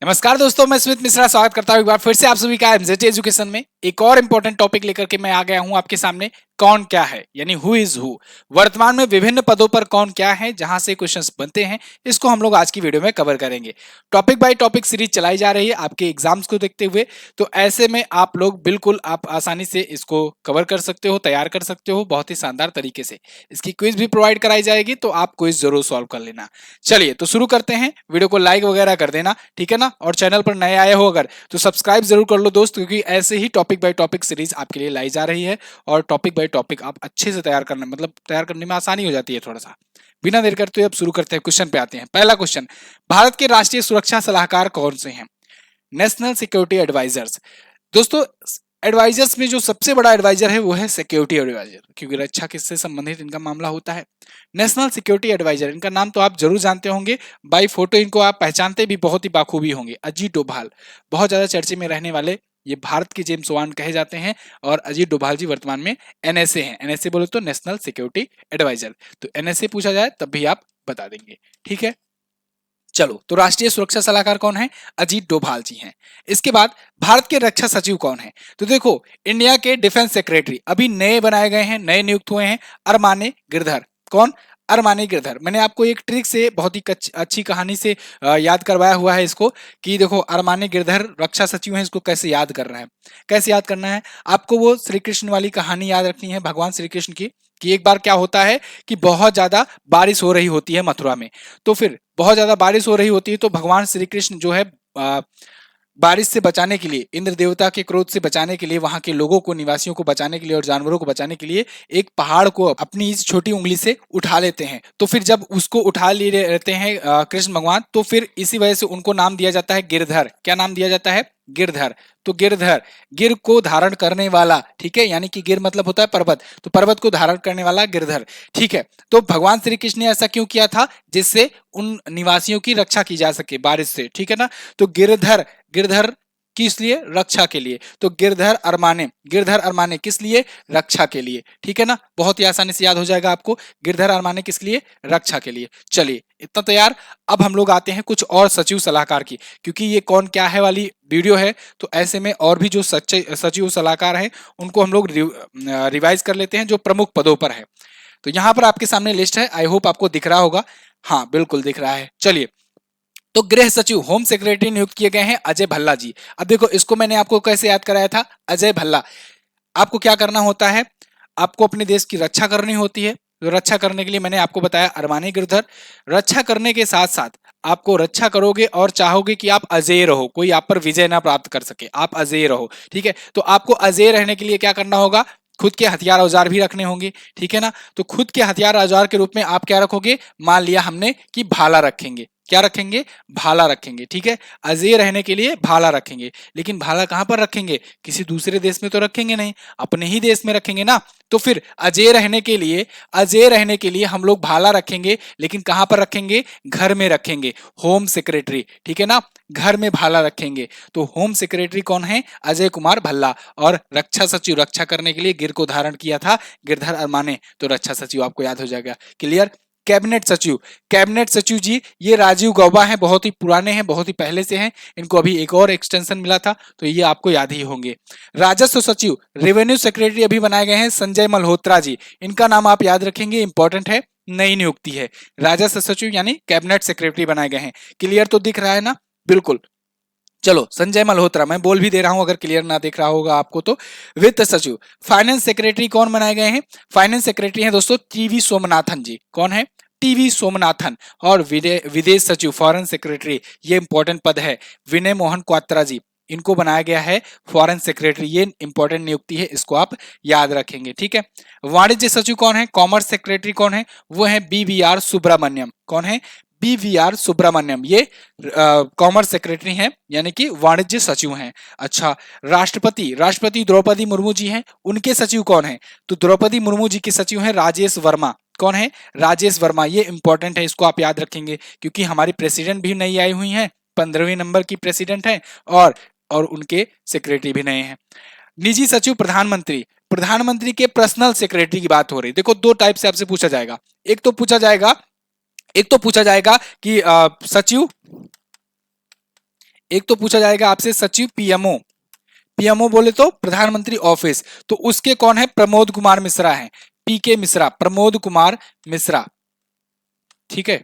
नमस्कार दोस्तों, मैं स्मित मिश्रा स्वागत करता हूं एक बार फिर से आप सभी का एमजेटी एजुकेशन में। एक और इंपॉर्टेंट टॉपिक लेकर के मैं आ गया हूं आपके सामने। कौन क्या है यानी हु इज हु। वर्तमान में विभिन्न पदों पर कौन क्या है, जहां से क्वेश्चंस बनते हैं, इसको हम लोग आज की वीडियो में कवर करेंगे। टॉपिक बाय टॉपिक सीरीज चलाई जा रही है आपके एग्जाम्स को देखते हुए, तो ऐसे में आप लोग बिल्कुल आप आसानी से इसको कवर कर सकते हो, तैयार कर सकते हो बहुत ही शानदार तरीके से। इसकी क्विज भी प्रोवाइड कराई जाएगी, तो आप क्विज जरूर सॉल्व कर लेना। चलिए तो शुरू करते हैं। वीडियो को लाइक वगैरह कर देना, ठीक है ना। और चैनल पर नए आए हो अगर तो सब्सक्राइब जरूर कर लो दोस्त, क्योंकि ऐसे ही टॉपिक बाय टॉपिक सीरीज आपके लिए लाई जा रही है। और टॉपिक बाय टॉपिक आप अच्छे से तैयार करना, मतलब तैयार करने में आसानी हो जाती है थोड़ा सा। बिना देर करते हुए अब शुरू करते हैं, क्वेश्चन पे आते हैं। पहला क्वेश्चन, भारत के राष्ट्रीय सुरक्षा सलाहकार कौन से हैं? National security advisers. दोस्तों, एडवाइजर्स में जो सबसे बड़ा एडवाइजर है वो है सिक्योरिटी एडवाइजर, क्योंकि रक्षा किससे संबंधित इनका मामला होता है। नेशनल सिक्योरिटी एडवाइजर, इनका नाम तो आप जरूर जानते होंगे, बाई फोटो इनको आप पहचानते भी बहुत ही बाखूबी होंगे। अजीत डोभाल, बहुत ज्यादा चर्चे में रहने वाले ये भारत के जेम्स वान कहे जाते हैं। और अजीत डोभाल जी वर्तमान में एनएसए हैं। एनएसए बोले तो नेशनल सिक्योरिटी एडवाइजर, तो एनएसए पूछा जाए तब भी आप बता देंगे, ठीक है। चलो, तो राष्ट्रीय सुरक्षा सलाहकार कौन है? अजीत डोभाल जी हैं। इसके बाद भारत के रक्षा सचिव कौन है? तो देखो, इंडिया के डिफेंस सेक्रेटरी अभी नए बनाए गए हैं, नए नियुक्त हुए हैं, अरमाने गिरधर। कौन? अरमाने गिरधर। मैंने आपको एक ट्रिक से, बहुत ही अच्छी कहानी से याद करवाया हुआ है इसको, कि देखो अरमाने गिरधर रक्षा सचिव हैं। इसको कैसे याद करना है, कैसे याद करना है आपको? वो श्री कृष्ण वाली कहानी याद रखनी है, भगवान श्री कृष्ण की। कि एक बार क्या होता है कि बहुत ज्यादा बारिश हो रही होती है मथुरा में। तो फिर बहुत ज्यादा बारिश हो रही होती है, तो भगवान श्री कृष्ण जो है बारिश से बचाने के लिए, इंद्र देवता के क्रोध से बचाने के लिए, वहां के लोगों को, निवासियों को बचाने के लिए और जानवरों को बचाने के लिए एक पहाड़ को अपनी इस छोटी उंगली से उठा लेते हैं। तो फिर जब उसको उठा लिए रहते हैं कृष्ण भगवान, तो फिर इसी वजह से उनको नाम दिया जाता है गिरधर। क्या नाम दिया जाता है? गिरधर। तो गिरधर, गिर को धारण करने वाला, ठीक है, यानी कि गिर मतलब होता है पर्वत, तो पर्वत को धारण करने वाला गिरधर, ठीक है। तो भगवान श्री कृष्ण ने ऐसा क्यों किया था? जिससे उन निवासियों की रक्षा की जा सके बारिश से, ठीक है ना। तो गिरधर, गिरधर किस लिए? रक्षा के लिए। तो गिरधर अरमाने, गिरधर अरमाने किस लिए? रक्षा के लिए, ठीक है ना। बहुत ही आसानी से याद हो जाएगा आपको, गिरधर अरमाने किस लिए? रक्षा के लिए। चलिए, इतना तैयार। अब हम लोग आते हैं कुछ और सचिव सलाहकार की, क्योंकि ये कौन क्या है वाली वीडियो है, तो ऐसे में और भी जो सच्चे सचिव सलाहकार हैं उनको हम लोग रिवाइज कर लेते हैं, जो प्रमुख पदों पर है। तो यहां पर आपके सामने लिस्ट है, आई होप आपको दिख रहा होगा। हाँ, बिल्कुल दिख रहा है। चलिए, तो गृह सचिव, होम सेक्रेटरी नियुक्त किए गए हैं अजय भल्ला जी। अब देखो, इसको मैंने आपको कैसे याद कराया था? अजय भल्ला। आपको क्या करना होता है? आपको अपने देश की रक्षा करनी होती है। तो रक्षा करने के लिए मैंने आपको बताया अरमानी गिरधर। रक्षा करने के साथ साथ आपको रक्षा करोगे और चाहोगे कि आप अजेय रहो, कोई आप पर विजय ना प्राप्त कर सके, आप अजेय रहो, ठीक है। तो आपको अजेय रहने के लिए क्या करना होगा? खुद के हथियार औजार भी रखने होंगे, ठीक है ना। तो खुद के हथियार औजार के रूप में आप क्या रखोगे? मान लिया हमने कि भाला रखेंगे। क्या रखेंगे? भाला रखेंगे, ठीक है। अजेय रहने के लिए भाला रखेंगे। लेकिन भाला कहां पर रखेंगे? किसी दूसरे देश में तो रखेंगे नहीं, अपने ही देश में रखेंगे ना। तो फिर अजेय रहने के लिए, अजेय रहने के लिए हम लोग भाला रखेंगे, लेकिन कहां पर रखेंगे? घर में रखेंगे। होम सेक्रेटरी, ठीक है ना, घर में भाला रखेंगे। तो होम सेक्रेटरी कौन है? अजय कुमार भल्ला। और रक्षा सचिव, रक्षा करने के लिए गिर को धारण किया था गिरधर अरमाने, तो रक्षा सचिव आपको याद हो जाएगा। क्लियर? कैबिनेट सचिव, कैबिनेट सचिव जी ये राजीव गौबा हैं, बहुत ही पुराने हैं, बहुत ही पहले से हैं। इनको अभी एक और एक्सटेंशन मिला था, तो ये आपको याद ही होंगे। राजस्व सचिव, रेवेन्यू सेक्रेटरी अभी बनाए गए हैं संजय मल्होत्रा जी। इनका नाम आप याद रखेंगे, इंपॉर्टेंट है, नई नियुक्ति है। राजस्व सचिव यानी कैबिनेट सेक्रेटरी बनाए गए हैं। क्लियर तो दिख रहा है ना? बिल्कुल। चलो, संजय मल्होत्रा, मैं बोल भी दे रहा हूं अगर क्लियर ना दिख रहा होगा आपको तो। वित्त सचिव, फाइनेंस सेक्रेटरी कौन बनाए गए हैं? फाइनेंस सेक्रेटरी हैं दोस्तों टीवी सोमनाथन जी। कौन है? टीवी सोमनाथन। और विदेश सचिव, फॉरेन सेक्रेटरी, ये इंपॉर्टेंट पद है, विनय मोहन क्वात्रा जी। इनको बनाया गया है फॉरेन सेक्रेटरी। ये इंपॉर्टेंट नियुक्ति है, इसको आप याद रखेंगे, ठीक है। वाणिज्य सचिव कौन है? कॉमर्स सेक्रेटरी कौन है? वो है BVR सुब्रमण्यम। कौन है? BVR सुब्रमण्यम। ये कॉमर्स सेक्रेटरी हैं, यानी कि वाणिज्य सचिव हैं। अच्छा, राष्ट्रपति, राष्ट्रपति द्रौपदी मुर्मू जी हैं, उनके सचिव कौन है? तो द्रौपदी मुर्मू जी के सचिव हैं राजेश वर्मा। कौन है? राजेश वर्मा। ये इंपॉर्टेंट है, इसको आप याद रखेंगे, क्योंकि हमारी प्रेसिडेंट भी नई आई हुई हैं, 15वीं नंबर की प्रेसिडेंट है, और उनके सेक्रेटरी भी नए हैं। निजी सचिव प्रधानमंत्री, प्रधानमंत्री के पर्सनल सेक्रेटरी की बात हो रही। देखो, दो टाइप से आपसे पूछा जाएगा। एक तो पूछा जाएगा कि सचिव, एक तो पूछा जाएगा आपसे सचिव पीएमओ, पीएमओ बोले तो प्रधानमंत्री ऑफिस, तो उसके कौन है, प्रमोद कुमार मिश्रा है, पीके मिश्रा, प्रमोद कुमार मिश्रा, ठीक है,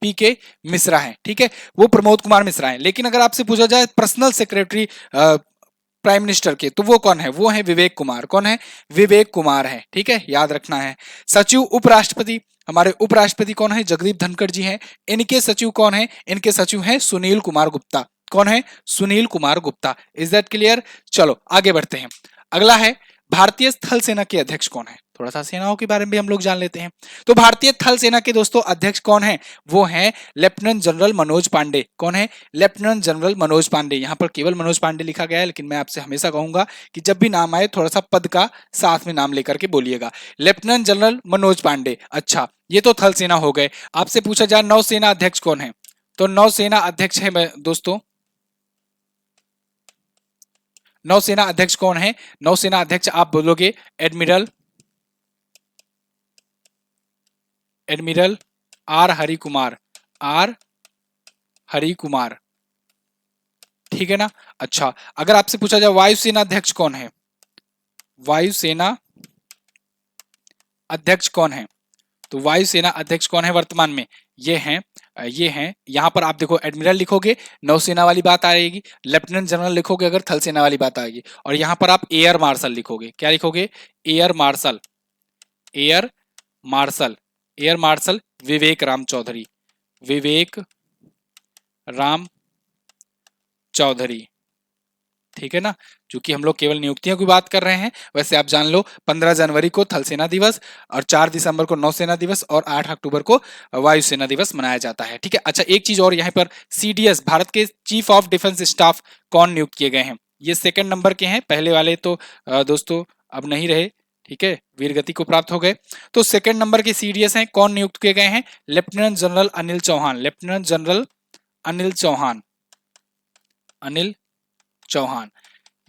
पीके मिश्रा है, ठीक है, वो प्रमोद कुमार मिश्रा है। लेकिन अगर आपसे पूछा जाए पर्सनल सेक्रेटरी प्राइम मिनिस्टर के, तो वो कौन है, वो है विवेक कुमार, कौन है, विवेक कुमार है, ठीक है, याद रखना है। सचिव उपराष्ट्रपति, हमारे उपराष्ट्रपति कौन है, जगदीप धनखड़ जी हैं। इनके सचिव कौन है, इनके सचिव हैं सुनील कुमार गुप्ता, कौन है, Sunil Kumar Gupta. Is that clear? चलो आगे बढ़ते हैं। अगला है भारतीय थल सेना के अध्यक्ष कौन है, थोड़ा सा सेनाओं के बारे में भी हम लोग जान लेते हैं। तो भारतीय थल सेना के दोस्तों अध्यक्ष कौन है, वो है लेफ्टिनेंट जनरल मनोज पांडे, कौन है, लेफ्टिनेंट जनरल मनोज पांडे। यहां पर केवल मनोज पांडे लिखा गया है, लेकिन मैं आपसे हमेशा कहूंगा कि जब भी नाम आए थोड़ा सा पद का साथ में नाम लेकर के बोलिएगा, लेफ्टिनेंट जनरल मनोज पांडे। अच्छा, ये तो थल सेना हो गए। आपसे पूछा जाए नौसेना अध्यक्ष कौन है, तो नौसेना अध्यक्ष है दोस्तों, नौसेना अध्यक्ष कौन है, नौसेना अध्यक्ष आप बोलोगे admiral, admiral R Hari Kumar, R Hari Kumar, ठीक है ना। अच्छा, अगर आपसे पूछा जाए वायुसेना अध्यक्ष कौन है, वायुसेना अध्यक्ष कौन है, तो वायुसेना अध्यक्ष कौन है वर्तमान में, ये हैं यहां पर आप देखो एडमिरल लिखोगे नौसेना वाली बात आएगी, लेफ्टिनेंट जनरल लिखोगे अगर थल सेना वाली बात आएगी, और यहां पर आप एयर मार्शल लिखोगे, क्या लिखोगे, air marshal, air marshal, air marshal Vivek Ram Chaudhari, Vivek Ram Chaudhari, ठीक है ना। क्योंकि हम लोग केवल नियुक्तियों की बात कर रहे हैं, वैसे आप जान लो 15 जनवरी को थल सेना दिवस, और 4 दिसंबर को नौसेना दिवस, और 8 अक्टूबर को वायुसेना दिवस मनाया जाता है, ठीक है। अच्छा, एक चीज और यहाँ पर सीडीएस भारत के चीफ ऑफ डिफेंस स्टाफ कौन नियुक्त किए गए हैं, ये सेकंड नंबर के हैं, पहले वाले तो दोस्तों अब नहीं रहे, ठीक है, वीरगति को प्राप्त हो गए। तो सेकंड नंबर के सीडीएस हैं, कौन नियुक्त किए गए हैं, lieutenant general Anil Chauhan, lieutenant general Anil Chauhan, Anil Chauhan,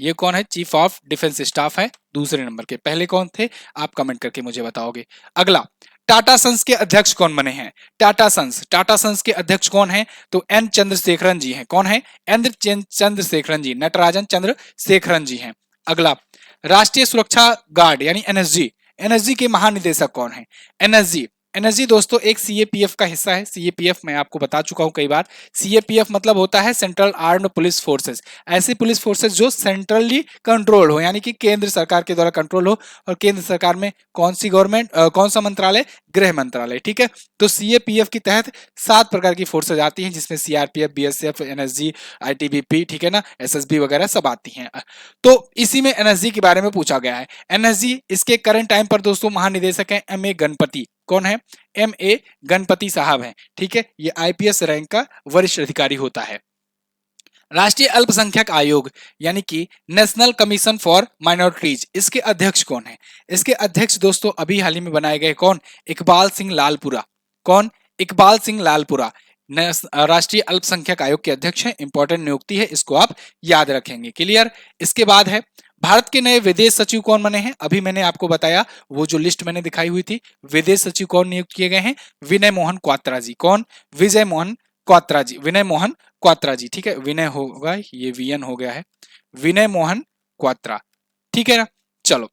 ये कौन है, चीफ ऑफ डिफेंस स्टाफ है दूसरे नंबर के। पहले कौन थे आप कमेंट करके मुझे बताओगे। अगला, टाटा सन्स के अध्यक्ष कौन बने हैं, टाटा सन्स, टाटा सन्स के अध्यक्ष कौन है, तो एन चंद्रशेखरन जी हैं, कौन है, एन चंद्रशेखरन जी, नटराजन चंद्रशेखरन जी हैं। अगला, राष्ट्रीय सुरक्षा गार्ड यानी एनएसजी, एनएसजी के महानिदेशक कौन है, एनएसजी, एनएसजी दोस्तों एक सीएपीएफ का हिस्सा है। सीएपीएफ मैं आपको बता चुका हूं कई बार, सीएपीएफ मतलब होता है सेंट्रल आर्म्ड पुलिस फोर्सेस, ऐसी पुलिस फोर्सेस जो सेंट्रली कंट्रोल हो, यानी कि केंद्र सरकार के द्वारा कंट्रोल हो। और केंद्र सरकार में कौन सी गवर्नमेंट, कौन सा मंत्रालय, गृह मंत्रालय, ठीक है। तो सीएपीएफ के तहत 7 प्रकार की फोर्सेज आती हैं, जिसमें सीआरपीएफ, बीएसएफ, एनएसजी, आईटीबीपी, ठीक है ना, एसएसबी वगैरह सब आती हैं। तो इसी में एनएसजी के बारे में पूछा गया है। एनएसजी इसके करंट टाइम पर दोस्तों महानिदेशक हैं एम ए गणपति, कौन है, एम ए गणपति साहब हैं, ठीक है, ये आईपीएस रैंक का वरिष्ठ अधिकारी होता है। राष्ट्रीय अल्पसंख्यक आयोग यानी कि नेशनल कमीशन फॉर माइनॉरिटीज, इसके अध्यक्ष कौन है, इसके अध्यक्ष दोस्तों अभी हाल ही में बनाए गए कौन, इकबाल सिंह लालपुरा, कौन, इकबाल सिंह लालपुरा राष्ट्रीय अल्पसंख्यक आयोग के अध्यक्ष हैं। इंपॉर्टेंट नियुक्ति है, इसको आप याद रखेंगे, क्लियर। इसके बाद है भारत के नए विदेश सचिव कौन बने हैं, अभी मैंने आपको बताया वो जो लिस्ट मैंने दिखाई हुई थी, विदेश सचिव कौन नियुक्त किए गए हैं, विनय मोहन क्वात्रा जी, कौन, विजय मोहन क्वात्रा जी, विनय मोहन क्वात्रा जी, ठीक है, विनय होगा, ये वीएन हो गया है, विनय मोहन क्वात्रा, ठीक है ना। चलो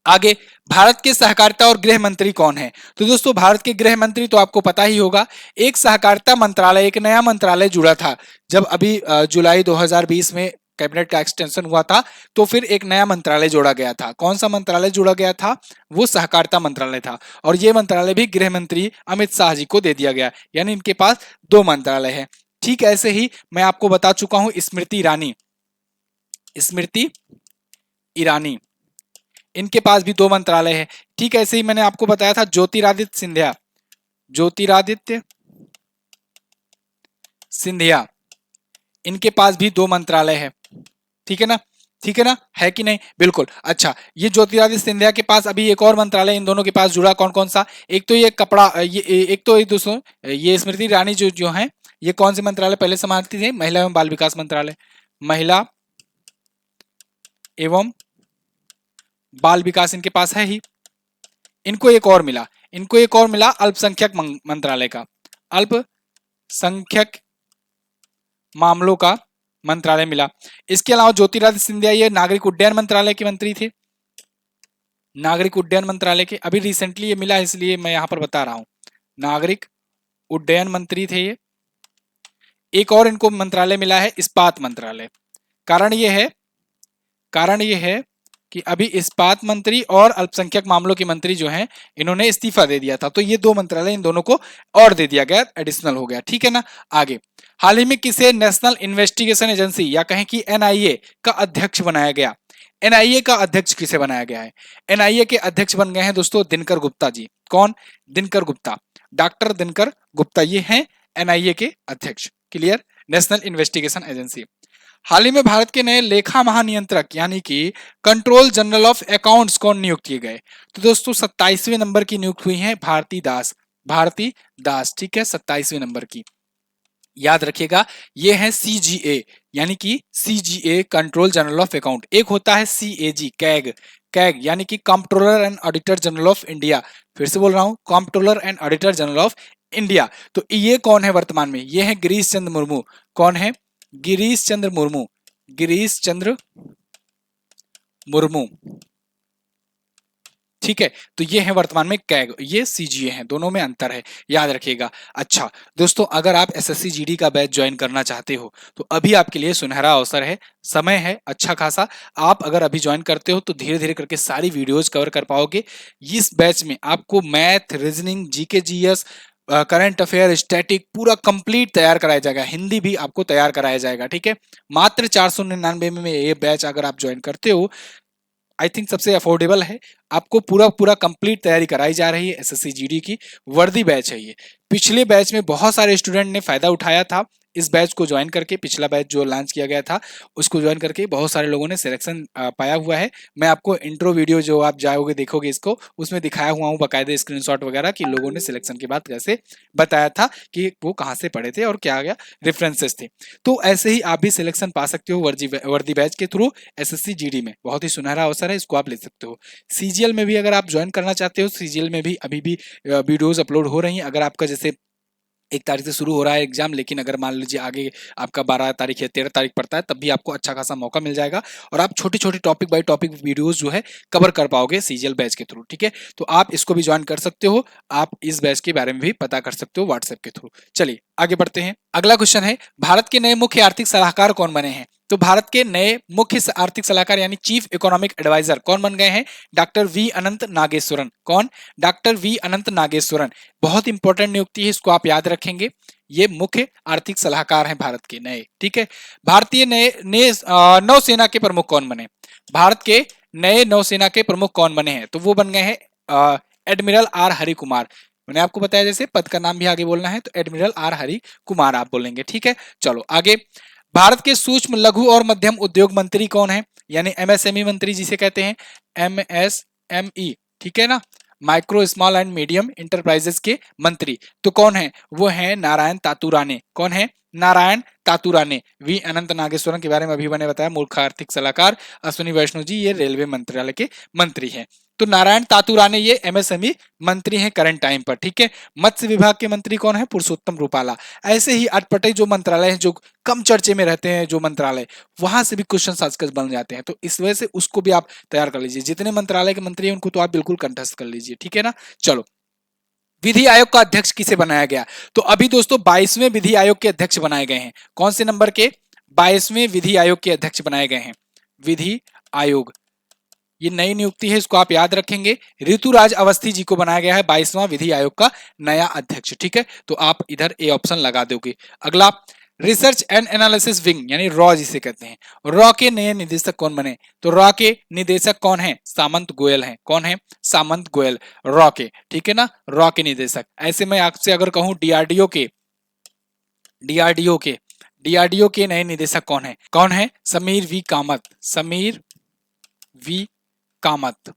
आगे, भारत के सहकारिता और गृह मंत्री कौन है, तो दोस्तों भारत के गृह मंत्री तो आपको पता ही होगा, एक सहकारिता मंत्रालय, एक नया मंत्रालय जुड़ा था जब अभी जुलाई 2020 में कैबिनेट का एक्सटेंशन हुआ था, तो फिर एक नया मंत्रालय जोड़ा गया था। कौन सा मंत्रालय जोड़ा गया था, वो सहकारिता मंत्रालय था, और ये मंत्रालय भी गृह मंत्री अमित शाह जी को दे दिया गया, यानी इनके पास 2 मंत्रालय है। ठीक ऐसे ही मैं आपको बता चुका हूं स्मृति ईरानी, स्मृति ईरानी, इनके पास भी 2 मंत्रालय है। ठीक ऐसे ही मैंने आपको बताया था ज्योतिरादित्य सिंधिया, ज्योतिरादित्य सिंधिया, इनके पास भी 2 मंत्रालय है, ठीक है ना, ठीक है ना, है कि नहीं, बिल्कुल। अच्छा, ये ज्योतिरादित्य सिंधिया के पास अभी एक और मंत्रालय इन दोनों के पास जुड़ा, कौन कौन सा, एक तो ये कपड़ा, ये एक तो एक दोस्तों ये स्मृति ईरानी जो है, ये कौन से मंत्रालय पहले संभालती थी, महिला एवं बाल विकास मंत्रालय, महिला एवं बाल विकास इनके पास है ही। इनको एक और मिला, इनको एक और मिला अल्पसंख्यक मंत्रालय का, अल्पसंख्यक मामलों का मंत्रालय मिला। इसके अलावा ज्योतिरादित्य सिंधिया ये नागरिक उड्डयन मंत्रालय के मंत्री थे, नागरिक उड्डयन मंत्रालय के, अभी रिसेंटली ये मिला इसलिए मैं यहां पर बता रहा हूं, नागरिक उड्डयन मंत्री थे ये। एक और इनको मंत्रालय मिला है इस्पात मंत्रालय। कारण ये है कि अभी इस्पात मंत्री और अल्पसंख्यक मामलों के मंत्री जो हैं इन्होंने इस्तीफा दे दिया था, तो ये दो मंत्रालय इन दोनों को और दे दिया गया, एडिशनल हो गया, ठीक है ना। आगे, हाल ही में किसे नेशनल इन्वेस्टिगेशन एजेंसी या कहें कि एनआईए का अध्यक्ष बनाया गया? एनआईए का अध्यक्ष किसे बनाया गया है? एनआईए के अध्यक्ष बन गए हैं दोस्तों दिनकर गुप्ता जी। कौन? दिनकर गुप्ता, डॉक्टर दिनकर गुप्ता, ये हैं एनआईए के अध्यक्ष। क्लियर? National investigation agency. हाल ही में भारत के नए लेखा महानियंत्रक यानी कि कंट्रोल जनरल ऑफ अकाउंट्स कौन नियुक्त किए गए? तो दोस्तों 27वें नंबर की नियुक्त हुई हैं भारती दास, भारती दास, ठीक है, 27वें नंबर की। याद रखिएगा, ये है सीजीए यानी कि CGA control general of account. एक होता है सीएजी कैग, कैग यानी कि controller and auditor general of India. फिर से बोल रहा हूं, controller and auditor general of India. तो ये कौन है वर्तमान में? ये है गिरीश चंद्र मुर्मू। कौन है? गिरीश चंद्र मुर्मू, गिरीश चंद्र मुर्मू, ठीक है। तो ये है वर्तमान में कैग, ये सीजीए है, दोनों में अंतर है, याद रखिएगा। अच्छा दोस्तों, अगर आप एसएससी जीडी का बैच ज्वाइन करना चाहते हो तो अभी आपके लिए सुनहरा अवसर है, समय है अच्छा खासा। आप अगर अभी ज्वाइन करते हो तो धीरे धीरे करके सारी वीडियोज कवर कर पाओगे। इस बैच में आपको math, reasoning, GK, GS, current affair, static पूरा कंप्लीट तैयार कराया जाएगा, हिंदी भी आपको तैयार कराया जाएगा, ठीक है। मात्र 499 में ये बैच अगर आप ज्वाइन करते हो, आई थिंक सबसे अफोर्डेबल है। आपको पूरा कंप्लीट तैयारी कराई जा रही है एसएससी जीडी की, वर्दी बैच है ये। पिछले बैच में बहुत सारे स्टूडेंट ने फायदा उठाया था इस बैच को ज्वाइन करके, पिछला बैच जो लॉन्च किया गया था उसको ज्वाइन करके बहुत सारे लोगों ने सिलेक्शन पाया हुआ है। मैं आपको इंट्रो वीडियो जो आप जाओगे देखोगे इसको, उसमें दिखाया हुआ हूँ बाकायदे स्क्रीनशॉट वगैरह कि लोगों ने सिलेक्शन के बाद कैसे बताया था कि वो कहाँ से पढ़े थे और क्या क्या रेफरेंसेस थे। तो ऐसे ही आप भी सिलेक्शन पा सकते हो वर्दी बैच के थ्रू एसएससी जीडी में। बहुत ही सुनहरा अवसर है, इसको आप ले सकते हो। सीजीएल में भी अगर आप ज्वाइन करना चाहते हो, सीजीएल में भी अभी भी वीडियोस अपलोड हो रही हैं। अगर आपका जैसे 1 तारीख से शुरू हो रहा है एग्जाम, लेकिन अगर मान लीजिए आगे आपका 12 तारीख या 13 तारीख पड़ता है, तब भी आपको अच्छा खासा मौका मिल जाएगा और आप छोटी छोटी टॉपिक बाय टॉपिक वीडियोस जो है कवर कर पाओगे सीजीएल बैच के थ्रू, ठीक है। तो आप इसको भी ज्वाइन कर सकते हो, आप इस बैच के बारे में भी पता कर सकते हो व्हाट्सएप के थ्रू। चलिए आगे बढ़ते हैं। अगला क्वेश्चन है, भारत के नए मुख्य आर्थिक सलाहकार कौन बने हैं? तो भारत के नए मुख्य आर्थिक सलाहकार यानी चीफ इकोनॉमिक एडवाइजर कौन बन गए हैं? डॉक्टर वी अनंत नागेश्वरन। कौन? डॉक्टर वी अनंत नागेश्वरन। बहुत इंपॉर्टेंट नियुक्ति है, इसको आप याद रखेंगे। ये मुख्य आर्थिक सलाहकार हैं भारत के नए, ठीक है। भारतीय नए नौसेना के प्रमुख कौन बने? भारत के नए नौसेना के प्रमुख कौन बने हैं? तो वो बन गए हैं एडमिरल आर हरि कुमार। मैंने आपको बताया जैसे पद का नाम भी आगे बोलना है तो एडमिरल आर हरि कुमार आप बोलेंगे, ठीक है। चलो आगे, भारत के सूक्ष्म लघु और मध्यम उद्योग मंत्री कौन है? यानी एमएसएमई मंत्री जिसे कहते हैं, एमएसएमई, ठीक है ना, micro small and medium enterprises के मंत्री। तो कौन है? वो है नारायण तातुराने। कौन है? नारायण तातुराने। वी अनंत नागेश्वरन के बारे में अभी मैंने बताया, मुख्य आर्थिक सलाहकार। अश्विनी वैष्णव जी ये रेलवे मंत्रालय के मंत्री हैं। तो नारायण तातुराने ये एमएसएमई मंत्री हैं करंट टाइम पर, ठीक है। मत्स्य विभाग के मंत्री कौन है? पुरुषोत्तम रूपाला। ऐसे ही अटपटे जो मंत्रालय हैं, जो कम चर्चे में रहते हैं, जो मंत्रालय, वहां से भी क्वेश्चन आजकल बन जाते हैं, तो इस वजह से उसको भी आप तैयार कर लीजिए। जितने मंत्रालय के मंत्री हैं उनको तो आप बिल्कुल कंठस्थ कर लीजिए, ठीक है ना। चलो, विधि आयोग का अध्यक्ष किसे बनाया गया? तो अभी दोस्तों 22वें विधि आयोग के अध्यक्ष बनाए गए हैं। कौन से नंबर के? 22वें विधि आयोग के अध्यक्ष बनाए गए हैं। विधि आयोग, ये नई नियुक्ति है, इसको आप याद रखेंगे। ऋतुराज अवस्थी जी को बनाया गया है 22वां विधि आयोग का नया अध्यक्ष, ठीक है। तो आप इधर ए ऑप्शन लगा दोगे। अगला, रिसर्च एंड एनालिसिस विंग यानी रॉ जिसे कहते हैं, रॉ के नए निदेशक कौन बने? तो रॉ के निदेशक कौन है? सामंत गोयल हैं। कौन है? सामंत गोयल, रॉ के, ठीक है ना, रॉ के निदेशक। ऐसे मैं आपसे अगर कहूं डीआरडीओ के, डीआरडीओ के नए निदेशक कौन है? कौन है? समीर वी कामत, समीर वी कामत,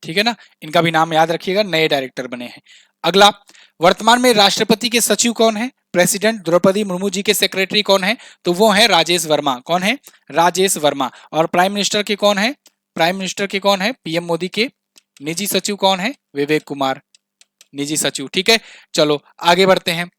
ठीक है ना। इनका भी नाम याद रखिएगा, नए डायरेक्टर बने हैं। अगला, वर्तमान में राष्ट्रपति के सचिव कौन है? प्रेसिडेंट द्रौपदी मुर्मू जी के सेक्रेटरी कौन है? तो वो है राजेश वर्मा। कौन है? राजेश वर्मा। और प्राइम मिनिस्टर के कौन है? प्राइम मिनिस्टर के कौन है? पीएम मोदी के निजी सचिव कौन है? विवेक कुमार, निजी सचिव, ठीक है। चलो आगे बढ़ते हैं।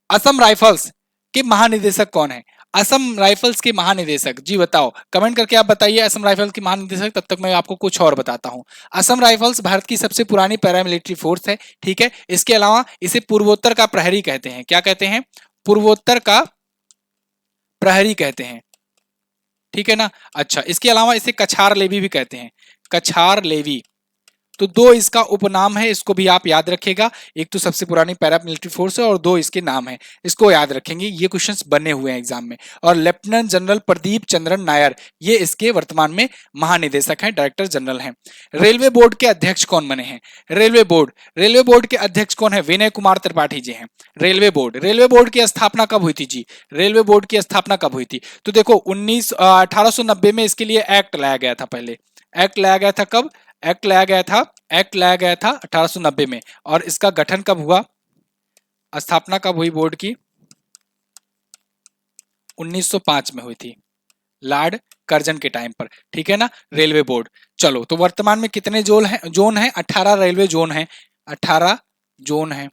असम राइफल्स के महानिदेशक कौन है? असम राइफल्स के महानिदेशक, जी बताओ, कमेंट करके आप बताइए असम राइफल्स के महानिदेशक, तब तक मैं आपको कुछ और बताता हूं। असम राइफल्स भारत की सबसे पुरानी पैरामिलिट्री फोर्स है, ठीक है। इसके अलावा इसे पूर्वोत्तर का प्रहरी कहते हैं। क्या कहते हैं? पूर्वोत्तर का प्रहरी कहते हैं, ठीक है ना। अच्छा, इसके अलावा इसे कछार लेवी भी कहते हैं, कछार लेवी। तो दो इसका उपनाम है, इसको भी आप याद रखिएगा। एक तो सबसे पुरानी पैरा मिलिट्री फोर्स है और दो इसके नाम है, इसको याद रखेंगे। ये क्वेश्चंस बने हुए हैं एग्जाम में। और लेफ्टिनेंट जनरल प्रदीप चंद्रन नायर, ये इसके वर्तमान में महानिदेशक हैं, डायरेक्टर जनरल हैं। रेलवे बोर्ड के अध्यक्ष कौन बने हैं? रेलवे बोर्ड के अध्यक्ष कौन है? विनय कुमार त्रिपाठी जी हैं। रेलवे बोर्ड की स्थापना कब हुई थी जी? रेलवे बोर्ड की स्थापना कब हुई थी? तो देखो 1890 में इसके लिए एक्ट लाया गया था। पहले एक्ट लाया गया था, कब एक्ट लाया गया था? एक्ट लाया गया था 1890 में। और इसका गठन कब हुआ? स्थापना कब हुई बोर्ड की? 1905 में हुई थी, लॉर्ड कर्जन के टाइम पर, ठीक है ना। Railway board. चलो, तो वर्तमान में कितने जोन है? 18 रेलवे जोन है, 18 जोन है,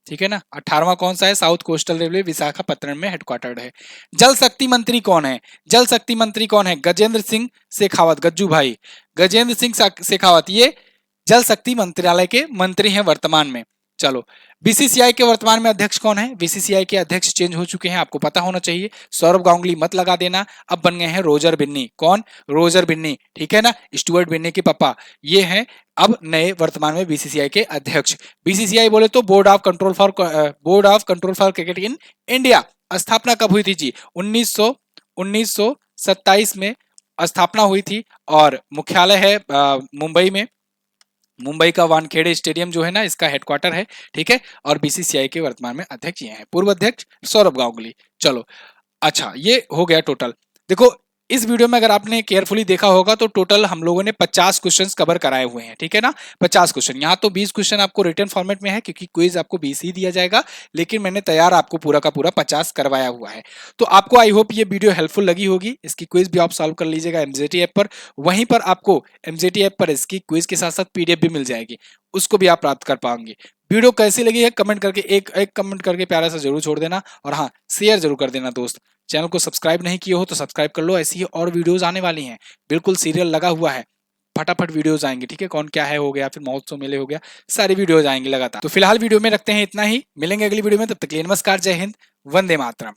ठीक है ना। 18वां कौन सा है? साउथ कोस्टल रेलवे विशाखापट्टनम में हेडक्वार्टर्ड है। जल शक्ति मंत्री कौन है? जल शक्ति मंत्री कौन है? गजेंद्र सिंह शेखावत, गज्जू भाई, गजेंद्र सिंह शेखावत, ये जल शक्ति मंत्रालय के मंत्री हैं वर्तमान में। चलो, बीसीसीआई के वर्तमान में अध्यक्ष कौन है? बीसीसीआई के अध्यक्ष चेंज हो चुके हैं, आपको पता होना चाहिए। सौरभ गांगुली मत लगा देना, अब बन गए हैं रोजर बिन्नी। कौन? रोजर बिन्नी, ठीक है ना, स्टुअर्ट बिन्नी के पापा, ये हैं अब नए वर्तमान में बीसीसीआई के अध्यक्ष। बीसीसीआई बोले तो board of control for cricket in India. स्थापना कब हुई थी जी? 1927 में स्थापना हुई थी और मुख्यालय है मुंबई में। मुंबई का वानखेड़े स्टेडियम जो है ना, इसका हेडक्वार्टर है, ठीक है। और बीसीसीआई के वर्तमान में अध्यक्ष ये हैं, पूर्व अध्यक्ष सौरभ गांगुली। चलो, अच्छा, ये हो गया टोटल। देखो, इस वीडियो में अगर आपने केयरफुली देखा होगा तो टोटल हम लोगों ने 50 क्वेश्चंस कवर कराए हुए हैं, ठीक है ना। 50 क्वेश्चन, यहाँ तो 20 क्वेश्चन आपको रिटन फॉर्मेट में है क्योंकि क्विज आपको 20 ही दिया जाएगा, लेकिन मैंने तैयार आपको पूरा का पूरा 50 करवाया हुआ है। तो आपको आई होप ये वीडियो हेल्पफुल लगी होगी। इसकी क्विज भी आप सॉल्व कर लीजिएगा एमजेटी ऐप पर। वहीं पर आपको एमजेटी ऐप पर इसकी क्विज के साथ साथ पीडीएफ भी मिल जाएगी, उसको भी आप प्राप्त कर पाएंगे। वीडियो कैसी लगी है कमेंट करके एक कमेंट करके प्यारा सा जरूर छोड़ देना, और हाँ, शेयर जरूर कर देना दोस्त। चैनल को सब्सक्राइब नहीं किए हो तो सब्सक्राइब कर लो, ऐसी ही और वीडियोस आने वाली हैं, बिल्कुल सीरियल लगा हुआ है, फटाफट वीडियोस आएंगे, ठीक है। कौन क्या है हो गया, फिर महोत्सव मेले हो गया, सारी वीडियोस आएंगे लगातार। तो फिलहाल वीडियो में रखते हैं इतना ही, मिलेंगे अगली वीडियो में, तब तक के लिए नमस्कार, जय हिंद, वंदे मातरम।